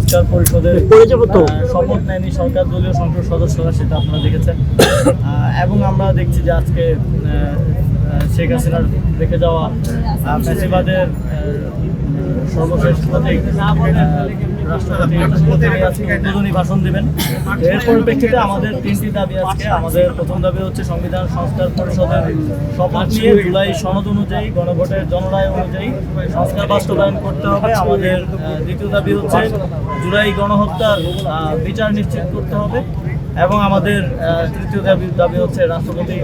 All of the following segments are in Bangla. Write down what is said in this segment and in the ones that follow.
সংস্কার পরিষদের শপথ নেয়নি সরকার দলীয় সংসদ সদস্যরা, সেটা আপনারা দেখেছেন। এবং আমরা দেখছি যে আজকে শেখ হাসিনার রেখে যাওয়া ফ্যাসিবাদের সর্বশেষ প্রতীক রাষ্ট্রপতি উদ্বোধনী ভাষণ দেবেন। এর পরিপ্রেক্ষিতে আমাদের 3টি দাবি আজকে। আমাদের প্রথম দাবি হচ্ছে সংবিধান সংস্কার পরিষদের শপথ নিয়ে জুলাই সনদ অনুযায়ী গণভোটের জনরায় অনুযায়ী সংস্কার বাস্তবায়ন করতে হবে। আমাদের দ্বিতীয় দাবি হচ্ছে জুলাই গণহত্যার বিচার নিশ্চিত করতে হবে। এবং আমাদের তৃতীয় দাবি হচ্ছে রাষ্ট্রপতি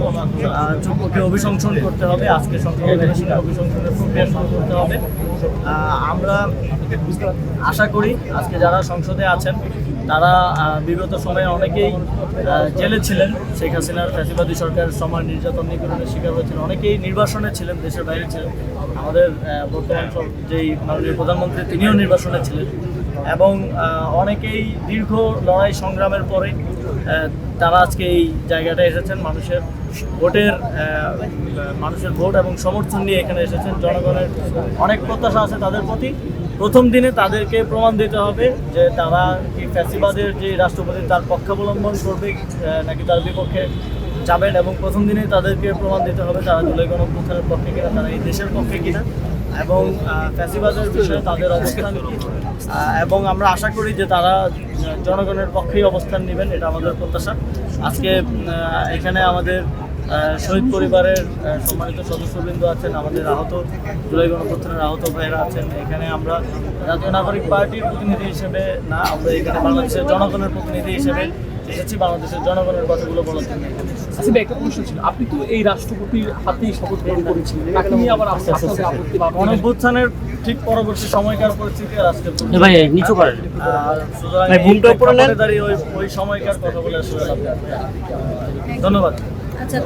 চুক্তিকে অভিশংসন করতে হবে। আজকে সংসদ অধিবেশনে অভিশংসনের প্রক্রিয়া শুরু করতে হবে। আমরা আশা করি আজকে যারা সংসদে আছেন তারা বিগত সময়ে অনেকেই জেলে ছিলেন, শেখ হাসিনার ফ্যাসিবাদী সরকারের সময় নির্যাতন নিপীড়নের শিকার হয়েছিলেন, অনেকেই নির্বাসনে ছিলেন, দেশের বাইরে ছিলেন। আমাদের বর্তমান যেই মাননীয় প্রধানমন্ত্রী তিনিও নির্বাসনে ছিলেন এবং অনেকেই দীর্ঘ লড়াই সংগ্রামের পরে তারা আজকে এই জায়গাটায় এসেছেন। মানুষের ভোট এবং সমর্থন নিয়ে এখানে এসেছেন। জনগণের অনেক প্রত্যাশা আছে তাদের প্রতি। প্রথম দিনে তাদেরকে প্রমাণ দিতে হবে যে তারা কি ফ্যাসিবাদের যে রাষ্ট্রপতি তার পক্ষাবলম্বন করবে নাকি তার বিপক্ষে যাবেন, এবং প্রথম দিনেই তাদেরকে প্রমাণ দিতে হবে তারা জুলাই গণঅভ্যুত্থানের পক্ষে কিনা, তারা এই দেশের পক্ষে কিনা এবং ফ্যাসিবাদের বিষয়ে তাদের অবস্থান কি। এবং আমরা আশা করি যে তারা জনগণের পক্ষেই অবস্থান নেবেন, এটা আমাদের প্রত্যাশা। আজকে এখানে আমাদের শহীদ পরিবারের সম্মানিত সদস্যবৃন্দ আছেন, আমাদের আহত জুলাই গণঅভ্যুত্থানের আহত ভাইয়েরা আছেন। এখানে আমরা জাতীয় নাগরিক পার্টির প্রতিনিধি হিসেবে না, আমরা এখানে বাংলাদেশের জনগণের প্রতিনিধি হিসেবে এসেছি বাংলাদেশের জনগণের কথাগুলো বলার জন্য। আচ্ছা, একটা প্রশ্ন ছিল, আপনি তো এই রাষ্ট্রপতির হাতেই শপথ গ্রহণ করেছিলেন, তাকে নিয়ে আবার গণঅভ্যুত্থানের ঠিক পরবর্তী সময়কার পরিস্থিতি আর আজকে দাঁড়িয়ে ওই সময়কার কথা বলে আসলে ধন্যবাদ। আচ্ছা